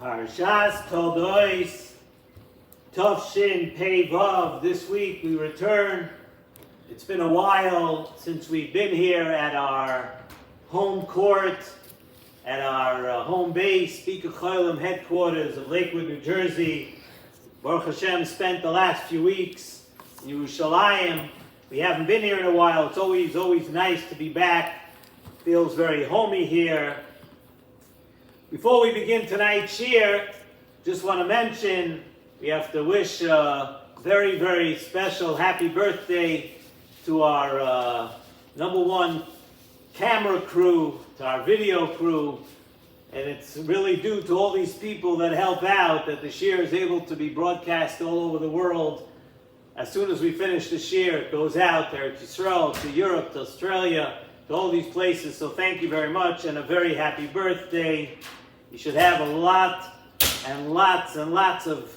S.S.S. Toldos, Tufshin Pei Vav. This week we return. It's been a while since we've been here at our home court, at our home base, Bika Cholim headquarters of Lakewood, New Jersey. Baruch Hashem spent the last few weeks in Yerushalayim. We haven't been here in a while. It's always nice to be back. Feels very homey here. Before we begin tonight's shir, just want to mention we have to wish a very, very special happy birthday to our number one camera crew, to our video crew. And it's really due to all these people that help out that the shir is able to be broadcast all over the world. As soon as we finish the shir, it goes out there to Israel, to Europe, to Australia, to all these places. So thank you very much and a very happy birthday. You should have a lot and lots and lots of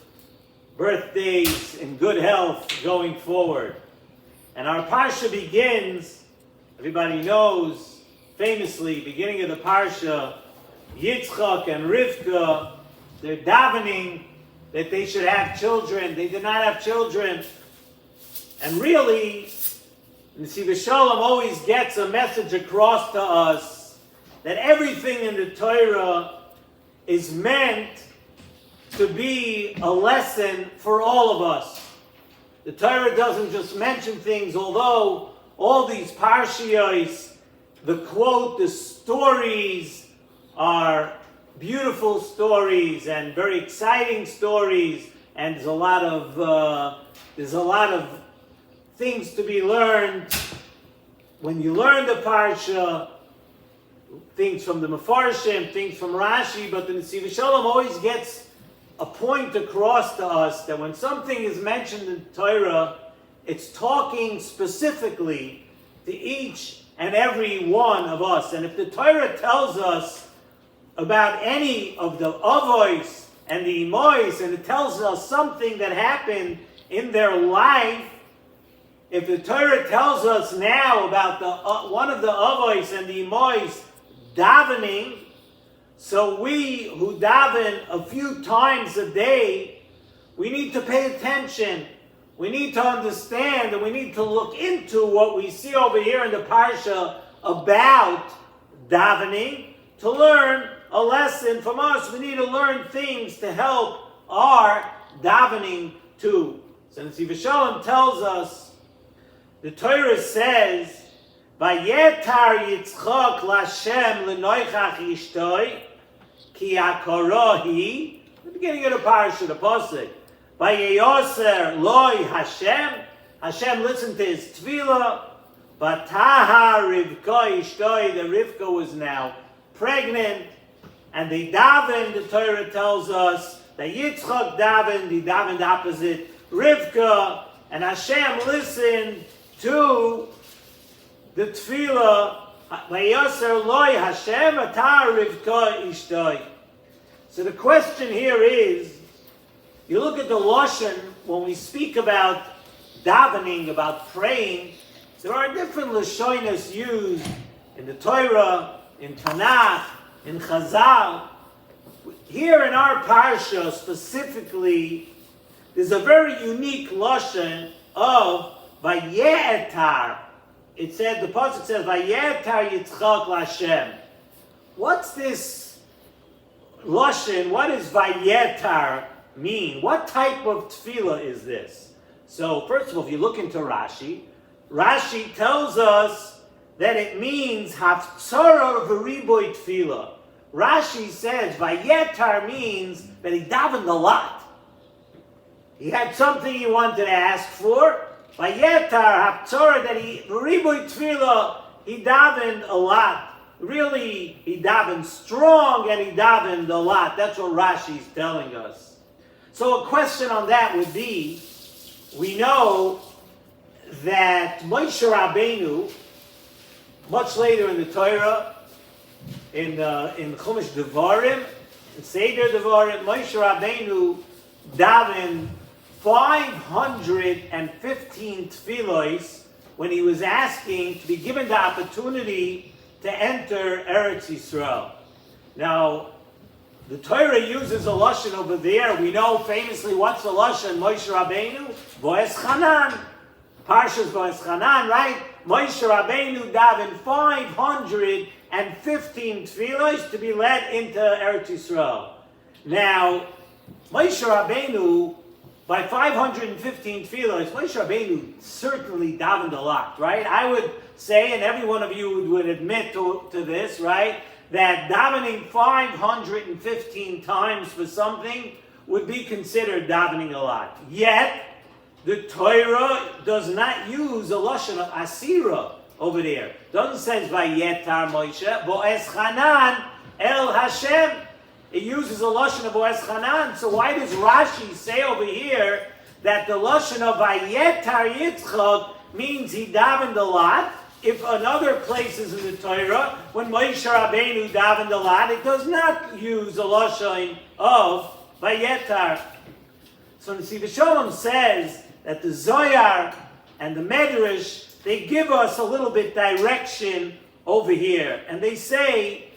birthdays in good health going forward. And our parsha begins, everybody knows, famously, beginning of the parsha, Yitzchak and Rivka, they're davening that they should have children. They did not have children. And really, Nesivos Shalom always gets a message across to us that everything in the Torah is meant to be a lesson for all of us. The Torah doesn't just mention things, although all these parshiyos, the quote, the stories are beautiful stories and very exciting stories, and there's a lot of things to be learned when you learn the parsha. Things from the Mefarshim, things from Rashi, but the Nesivos Shalom always gets a point across to us that when something is mentioned in Torah, it's talking specifically to each and every one of us. And if the Torah tells us about any of the Avos and the Imois, and it tells us something that happened in their life, if the Torah tells us now about the one of the Avos and the Imois davening, so we who daven a few times a day, we need to pay attention. We need to understand, and we need to look into what we see over here in the parsha about davening to learn a lesson from us. We need to learn things to help our davening too. So Nesivos Shalom tells us, the Torah says, Vayetar Yitzchak Lashem L'noichach Ishtoi Ki Akorohi. The beginning of the parsha, the pasuk. Vayeyoser Loi Hashem. Hashem listened to his tefillah. Vataha Rivka Ishtoi. The Rivka was now pregnant, and they davened. The Torah tells us that Yitzchak davened. He davened opposite Rivka, and Hashem listened to the tefillah, Vayoser Loi Hashem Atar Rivka Ishtoi. So the question here is, you look at the Lashon, when we speak about davening, about praying, there are different Lashonos used in the Torah, in Tanakh, in Chazal. Here in our parsha specifically, there's a very unique Lashon of Vayetar. It said, the pasuk says, Vayetar Yitzchak Lashem. What's this lashon? What does Vayetar mean? What type of tefillah is this? So, first of all, if you look into Rashi, Rashi tells us that it means Haftzara v'riboy tefillah. Rashi says Vayetar means that he davened a lot. He had something he wanted to ask for. Vayetar haptzora, that he riboy tefillah, he davened a lot. Really, he davened strong and he davened a lot. That's what Rashi is telling us. So a question on that would be, we know that Moshe Rabbeinu, much later in the Torah, in Chumash Devarim, in Seder Devarim, Moshe Rabbeinu davened 515 tefillos when he was asking to be given the opportunity to enter Eretz Yisrael. Now, The Torah uses a lashon over there. We know famously what's the lashon Moshe Rabbeinu, Boaz Hanan, Parshas Boaz Hanan, right? Moshe Rabbeinu davened 515 tefillos to be led into Eretz Yisrael. Now, Moshe Rabbeinu, by 515 tefillos, Moshe Rabbeinu certainly davened a lot, right? I would say, and every one of you would admit to this, right? That davening 515 times for something would be considered davening a lot. Yet, the Torah does not use a lashon of asira over there. Doesn't say Vayetar Moshe, Boaz Hanan El Hashem. It uses a lashon of Boaz Hanan. So why does Rashi say over here that the lashon of Vayetar Yitzchak means he davened a lot? If in other places in the Torah, when Moshe Rabbeinu davened a lot, it does not use a lashon of Vayetar. So Nesivos Shalom says that the Zohar and the Medrash, they give us a little bit direction over here. And they say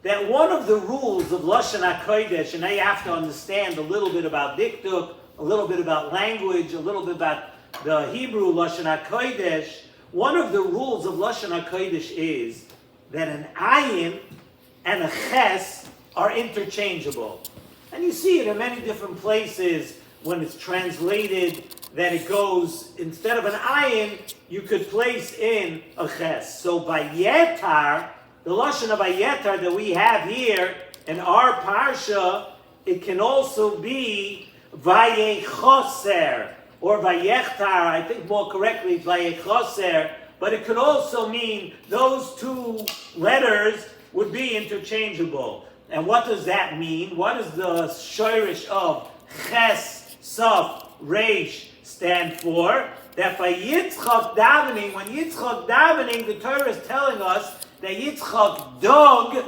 that one of the rules of Lashon HaKodesh, and now you have to understand a little bit about Diktuk, a little bit about language, a little bit about the Hebrew Lashon HaKodesh. One of the rules of Lashon HaKodesh is that an ayin and a ches are interchangeable. And you see it in many different places when it's translated that it goes, instead of an ayin, you could place in a ches. So Vayetar, the Lashon of Vayetar that we have here in our Parsha, it can also be Vayechoser, or Vayechtar, I think more correctly, Vayechoser, but it could also mean those two letters would be interchangeable. And what does that mean? What is the shirish of Ches, Saf, Reish stand for? That by Yitzchak davening, when Yitzchak davening, the Torah is telling us that Yitzchak dug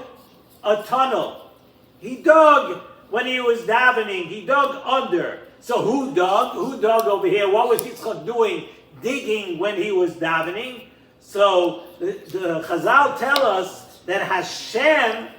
a tunnel. He dug when he was davening. He dug under. So who dug? Who dug over here? What was Yitzchak doing? Digging when he was davening. So the Chazal tell us that Hashem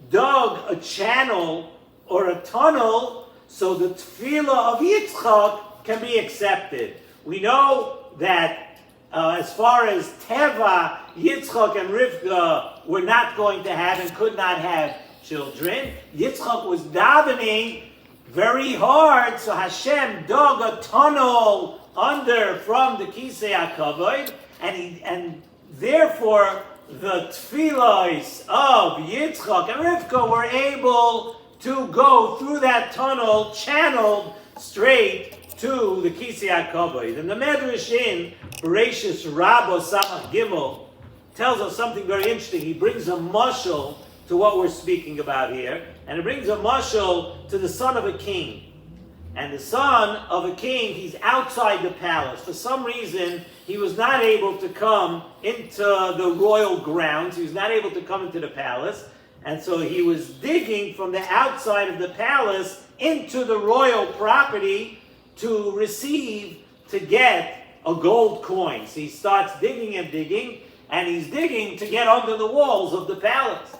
dug a channel or a tunnel so the tefillah of Yitzchak can be accepted. We know that as far as Teva, Yitzchak and Rivka were not going to have and could not have children. Yitzchak was davening very hard, so Hashem dug a tunnel under from the Kisei HaKavod, and therefore the tefillos of Yitzchak and Rivka were able to go through that tunnel, channeled straight to the Kisei HaKavod. And the Medrash in Bereshis Rabbo Samach Gimel tells us something very interesting. He brings a mashal to what we're speaking about here, and it brings a mashal to the son of a king. And the son of a king, he's outside the palace. For some reason, he was not able to come into the royal grounds. He was not able to come into the palace. And so he was digging from the outside of the palace into the royal property to get a gold coin. So he starts digging and digging, and he's digging to get under the walls of the palace.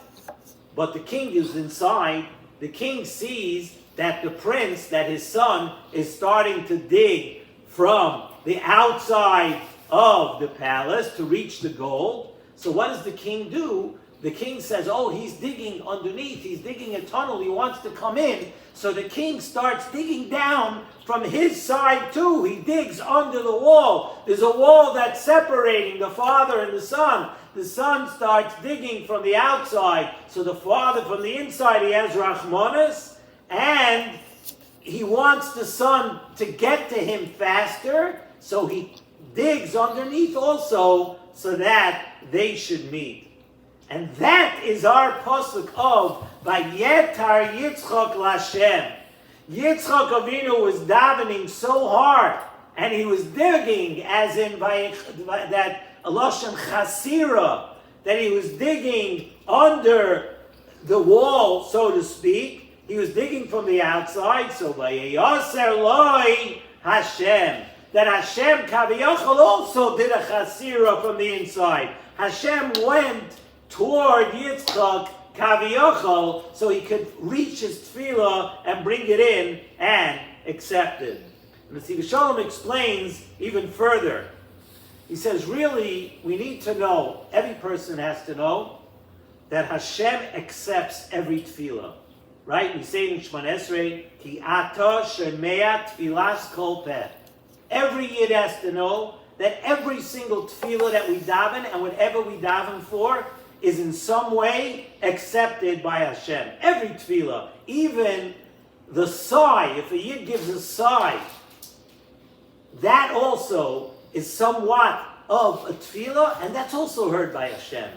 But the king is inside. The king sees that the prince, that his son, is starting to dig from the outside of the palace to reach the gold. So what does the king do? The king says, oh, he's digging underneath. He's digging a tunnel. He wants to come in. So the king starts digging down from his side too. He digs under the wall. There's a wall that's separating the father and the son. The son starts digging from the outside. So the father from the inside, he has Rachmanis. And he wants the son to get to him faster. So he digs underneath also so that they should meet. And that is our pasuk of Vayetar Yitzchak Lashem. Yitzchak Avinu was davening so hard, and he was digging, as in that Lashon Chasira, that he was digging under the wall, so to speak. He was digging from the outside, so Vayeyaser Loi Hashem. That Hashem Kaviyachal also did a Chasira from the inside. Hashem went toward Yitzchak kaviyachol, so he could reach his tefillah and bring it in and accept it. And Nesivos Shalom explains even further. He says, really, we need to know, every person has to know, that Hashem accepts every tefillah. Right? We say in Shemon Esrei, Ki ata shemea tfilas kol peh. Every Yid has to know that every single tefillah that we daven, and whatever we daven for, is in some way accepted by Hashem. Every tefillah, even the sigh, if a Yid gives a sigh, that also is somewhat of a tefillah, and that's also heard by Hashem.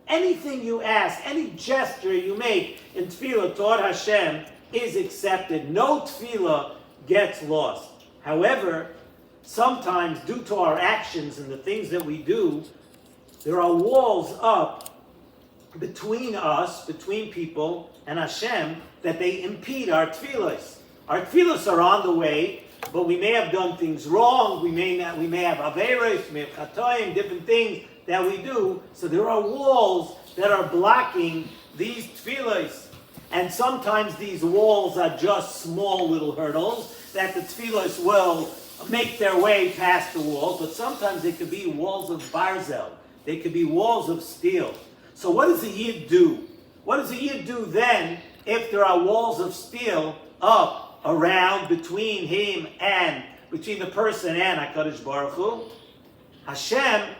Anything you ask, any gesture you make in tefillah toward Hashem is accepted. No tefillah gets lost. However, sometimes due to our actions and the things that we do, there are walls up between us, between people, and Hashem, that they impede our tefillahs. Our tefillahs are on the way, but we may have done things wrong. We may have averos, we may have chatoim, different things that we do. So there are walls that are blocking these tefillahs. And sometimes these walls are just small little hurdles that the tefillahs will make their way past the wall. But sometimes they could be walls of barzel. They could be walls of steel. So what does a Yid do? What does a Yid do then if there are walls of steel up, around, between him and, between the person and HaKadosh Baruch Hu? Hashem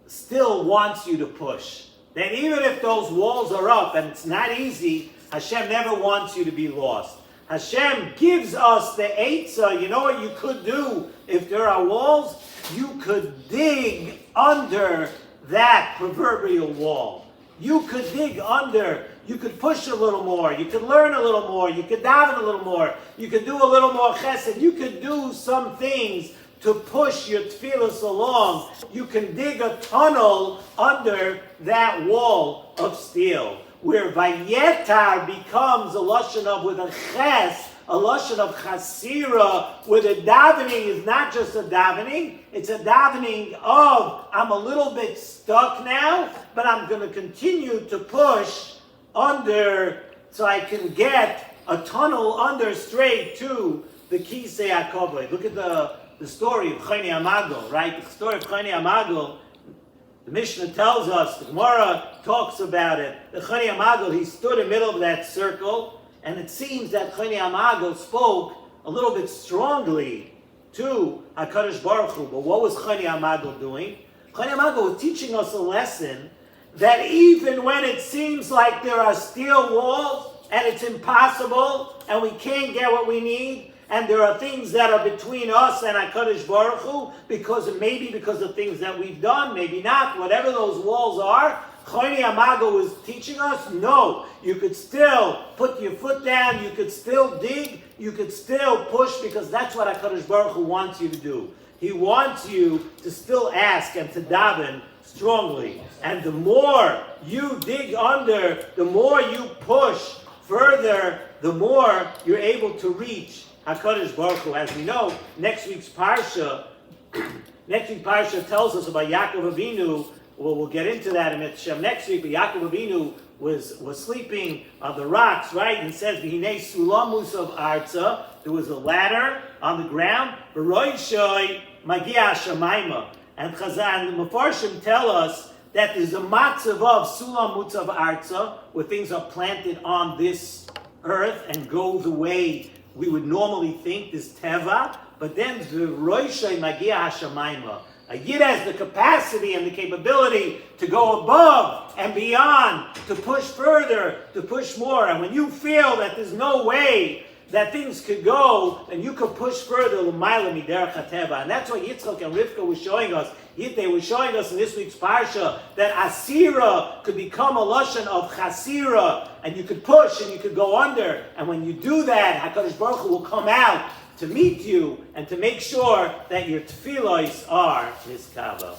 still wants you to push. Then even if those walls are up and it's not easy, Hashem never wants you to be lost. Hashem gives us the eitzah. You know what you could do if there are walls? You could dig under that proverbial wall. You could dig under. You could push a little more. You could learn a little more. You could daven a little more. You could do a little more chesed. You could do some things to push your tefillahs along. You can dig a tunnel under that wall of steel, where vayetar becomes a lashon of, with a ches, a lashon of chasira, where the davening is not just a davening, it's a davening of, I'm a little bit stuck now, but I'm going to continue to push under so I can get a tunnel under straight to the Kisei HaKavod. Look at the story of Choni Amagel, right? The story of Choni Amagel, the Mishnah tells us, the Gemara talks about it. The Choni Amagel, he stood in the middle of that circle, and it seems that Choni Amagel spoke a little bit strongly to HaKadosh Baruch Hu. But what was Choni Amagel doing? Choni Amagel was teaching us a lesson that even when it seems like there are steel walls, and it's impossible, and we can't get what we need, and there are things that are between us and HaKadosh Baruch Hu, because of things that we've done, maybe not, whatever those walls are, Choni Amagel was teaching us, no, you could still put your foot down, you could still dig, you could still push, because that's what HaKadosh Baruch Hu wants you to do. He wants you to still ask and to daven strongly. And the more you dig under, the more you push further, the more you're able to reach HaKadosh Baruch Hu. As we know, next week's parsha tells us about Yaakov Avinu. Well, we'll get into that in Mitzvah next week. But Yaakov Avinu was sleeping on the rocks, right? And it says, "V'hinei sulamus of arza." There was a ladder on the ground. V'roishoi magia shamayma. And Chazan, the Mefarshim tell us that there's a matzav of sulam mutzav arza, where things are planted on this earth and go the way we would normally think, this teva, but then the roishay magia hashamayma. A Yid has the capacity and the capability to go above and beyond, to push further, to push more. And when you feel that there's no way that things could go, and you could push further, l'mayla miderech hateva. And that's what Yitzchak and Rivka were showing us. They were showing us in this week's parsha that asira could become a lashon of chasira, and you could push and you could go under. And when you do that, HaKadosh Baruch Hu will come out to meet you and to make sure that your tefillos are miskabel.